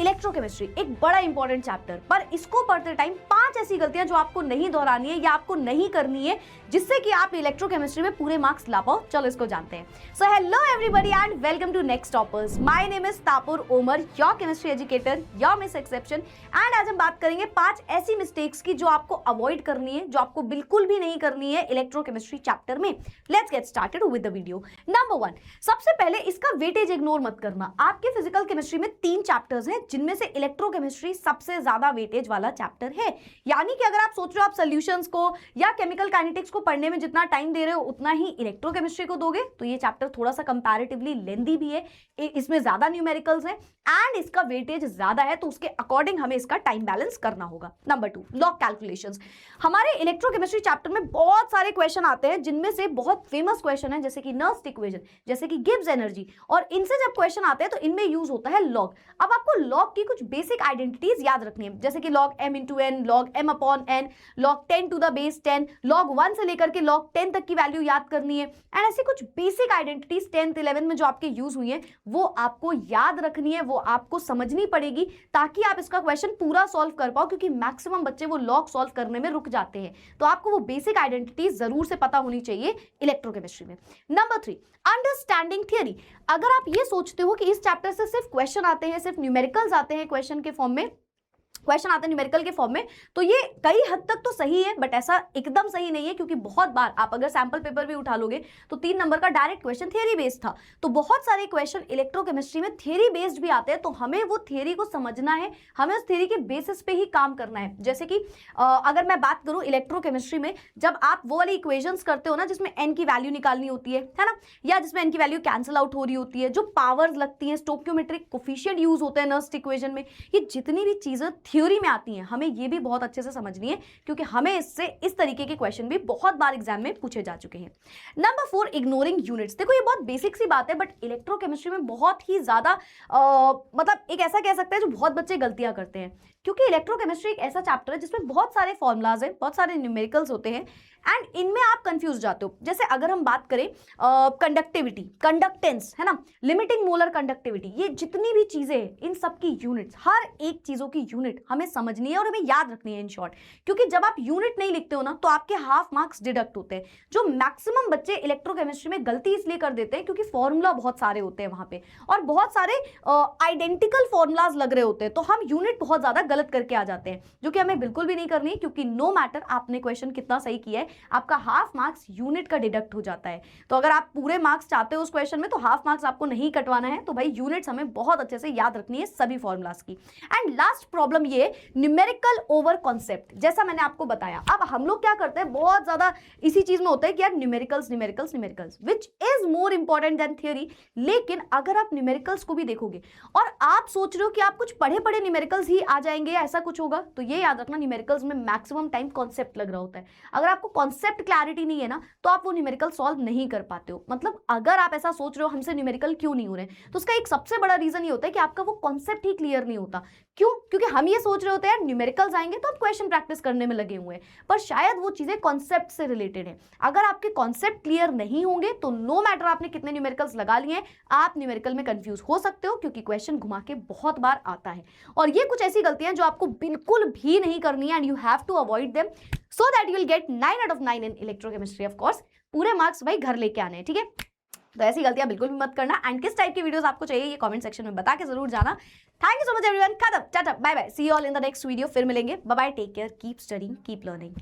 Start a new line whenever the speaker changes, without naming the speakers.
Electrochemistry एक बड़ा important chapter, पर इसको पढ़ते टाइम 5 ऐसी गलतियां जो आपको नहीं दोहरानी है या आपको नहीं करनी है जिससे कि आप इलेक्ट्रोकेमिस्ट्री में पूरे मार्क्स ला पाओ। चलो इसको जानते हैं। So hello everybody and welcome to next toppers. My name is Tapur Omar, your chemistry educator, your miss exception. And आज हम बात करेंगे 5 ऐसी मिस्टेक्स की जो आपको अवॉइड करनी है, जो आपको बिल्कुल भी नहीं करनी है इलेक्ट्रोकेमिस्ट्री चैप्टर में। Let's get started with the video. Number 1, सबसे पहले इसका वेटेज इग्नोर मत करना। आपके फिजिकल केमिस्ट्री में 3 चैप्टर्स हैं जिनमें से इलेक्ट्रोकेमिस्ट्री सबसे ज्यादा वेटेज वाला चैप्टर है। यानी कि अगर आप सोच रहे हो आप सॉल्यूशंस को या केमिकल काइनेटिक्स को पढ़ने में जितना टाइम दे रहे हो उतना ही इलेक्ट्रोकेमिस्ट्री को दोगे, तो ये चैप्टर थोड़ा सा कंपैरेटिवली लेंथी भी है, इसमें ज्यादा न्यूमेरिकल्स हैं एंड इसका वेटेज ज्यादा है, तो उसके अकॉर्डिंग हमें इसका टाइम बैलेंस करना होगा। Number 2, log calculations. हमारे इलेक्ट्रोकेमिस्ट्री चैप्टर में बहुत सारे क्वेश्चन आते हैं जिनमें से बहुत फेमस क्वेश्चन है जैसे कि नर्स्ट इक्वेशन, जैसे कि गिब्स एनर्जी, और इनसे जब क्वेश्चन आते हैं तो इनमें यूज होता है लॉग। अब आपको लॉग की कुछ बेसिक आइडेंटिटीज याद रखनी है, जैसे कि log m into n, log m upon n, log 10 to the base 10, log 1 से लेकर के लॉग 10 तक की वैल्यू याद करनी है। एंड ऐसी कुछ बेसिक आइडेंटिटीज 10th 11th में जो आपके यूज हुई है वो आपको याद रखनी है, वो आपको समझनी पड़ेगी ताकि आप इसका क्वेश्चन पूरा सॉल्व कर पाओ, क्योंकि मैक्सिमम बच्चे वो लॉग सॉल्व करने में रुक जाते हैं। तो आपको वो बेसिक आइडेंटिटीज जरूर से पता होनी चाहिए इलेक्ट्रोकेमिस्ट्री में। Number 3, understanding theory. अगर आप ये सोचते हो कि इस चैप्टर से सिर्फ क्वेश्चन आते हैं, सिर्फ न्यूमेरिकल्स आते हैं क्वेश्चन के फॉर्म में, क्वेश्चन आते हैं न्यूमेरिकल के फॉर्म में, तो ये कई हद तक तो सही है, बट ऐसा एकदम सही नहीं है, क्योंकि बहुत बार आप अगर सैंपल पेपर भी उठा लोगे तो 3 नंबर का डायरेक्ट क्वेश्चन थियरी बेस्ड था। तो बहुत सारे क्वेश्चन इलेक्ट्रोकेमिस्ट्री में थियरी बेस्ड भी आते हैं, तो हमें वो थियरी को समझना है, हमें उस थियरी के बेसिस पे ही काम करना है। जैसे कि अगर मैं बात करूं इलेक्ट्रोकेमिस्ट्री में, जब आप वो वाली इक्वेशंस करते हो ना जिसमें एन की वैल्यू निकालनी होती है ना, या जिसमें एन की वैल्यू कैंसिल आउट हो रही होती है, जो पावर्स लगती हैं, स्टोक्योमेट्रिक कोफिशिएंट यूज होते हैं नर्स्ट इक्वेशन में, ये जितनी भी चीजें थ्योरी में आती हैं हमें ये भी बहुत अच्छे से समझनी है, क्योंकि हमें इससे इस तरीके के क्वेश्चन भी बहुत बार एग्जाम में पूछे जा चुके हैं। Number 4, ignoring units. देखो ये बहुत बेसिक सी बात है, बट इलेक्ट्रोकेमिस्ट्री में बहुत ही ज्यादा मतलब एक ऐसा कह सकते हैं जो बहुत बच्चे गलतियां करते हैं, क्योंकि इलेक्ट्रोकेमिस्ट्री एक ऐसा चैप्टर है जिसमें बहुत सारे फॉर्मूलाज हैं, बहुत सारे न्यूमेरिकल्स होते हैं एंड इनमें आप कंफ्यूज जाते हो। जैसे अगर हम बात करें कंडक्टिविटी, कंडक्टेंस है ना, लिमिटिंग मोलर कंडक्टिविटी, ये जितनी भी चीजें हैं इन सब की यूनिट्स, हर एक चीजों की यूनिट हमें समझनी है और हमें याद रखनी है इन शॉर्ट, क्योंकि जब आप यूनिट नहीं लिखते हो ना तो आपके हाफ मार्क्स डिडक्ट होते हैं। जो मैक्सिमम बच्चे इलेक्ट्रोकेमिस्ट्री में गलती इसलिए कर देते हैं क्योंकि फॉर्मूला बहुत सारे होते हैं वहां पे और बहुत सारे आइडेंटिकल फॉर्मूलाज लग रहे होते हैं, तो हम यूनिट बहुत ज्यादा गलत करके आ जाते हैं, जो कि हमें बिल्कुल भी नहीं करनी, क्योंकि नो मैटर आपने क्वेश्चन कितना सही किया है, आपका हाफ मार्क्स यूनिट का डिडक्ट हो जाता है। तो अगर आप पूरे मार्क्स चाहते हो उस क्वेश्चन में तो हाफ मार्क्स आपको नहीं कटवाना है, तो भाई यूनिट्स हमें बहुत अच्छे से याद रखनी है सभी फॉर्मूलाज की। एंड लास्ट प्रॉब्लम ये न्यूमेरिकल ओवर कॉन्सेप्ट, जैसा मैंने आपको बताया। अब हम लोग क्या करते हैं, बहुत ज्यादा इसी चीज में होता है कि यार numericals numericals numericals, which is more important than theory. लेकिन अगर आप न्यूमेरिकल्स को भी देखोगे और आप सोच रहे हो कि आप कुछ पढ़े पढ़े न्यूमेरिकल्स ही आ जाएंगे, ऐसा कुछ होगा, तो ये याद रखना न्यूमेरिकल्स में मैक्सिमम टाइम कॉन्सेप्ट लग रहा होता है। अगर आपको कॉन्सेप्ट क्लैरिटी नहीं है ना तो आप वो न्यूमेरिकल सॉल्व नहीं कर पाते हो। मतलब अगर आप ऐसा सोच रहे हो हमसे न्यूमेरिकल क्यों नहीं हो रहे, तो उसका एक सबसे बड़ा रीजन ये होता है कि आपका वो कॉन्सेप्ट ही क्लियर नहीं होता। क्यों? क्योंकि हम ये सोच रहे होते हैं यार न्यूमेरिकल्स आएंगे तो आप क्वेश्चन प्रैक्टिस करने में लगे हुए हैं, पर शायद वो चीजें कॉन्सेप्ट से रिलेटेड है। अगर आपके कॉन्सेप्ट क्लियर नहीं होंगे तो नो मैटर आपने कितने न्यूमेरिकल्स लगा लिए हैं, आप न्यूमेरिकल में कंफ्यूज हो सकते हो, क्योंकि क्वेश्चन घुमा के बहुत बार आता है। और ये कुछ ऐसी गलतियां जो आपको बिल्कुल भी नहीं करनी है and you have to avoid them so that you will get 9 out of 9 in electrochemistry. Of course पूरे मार्क्स भाई घर लेके आने हैं, ठीक है? तो ऐसी गलतियां बिल्कुल भी मत करना। एंड किस टाइप की वीडियोस आपको चाहिए ये कमेंट सेक्शन में बता के जरूर जाना। Thank you so much everyone. खत्म, tata, bye bye, see you all in the next video. फिर मिलेंगे, bye bye, take care, keep studying, keep learning.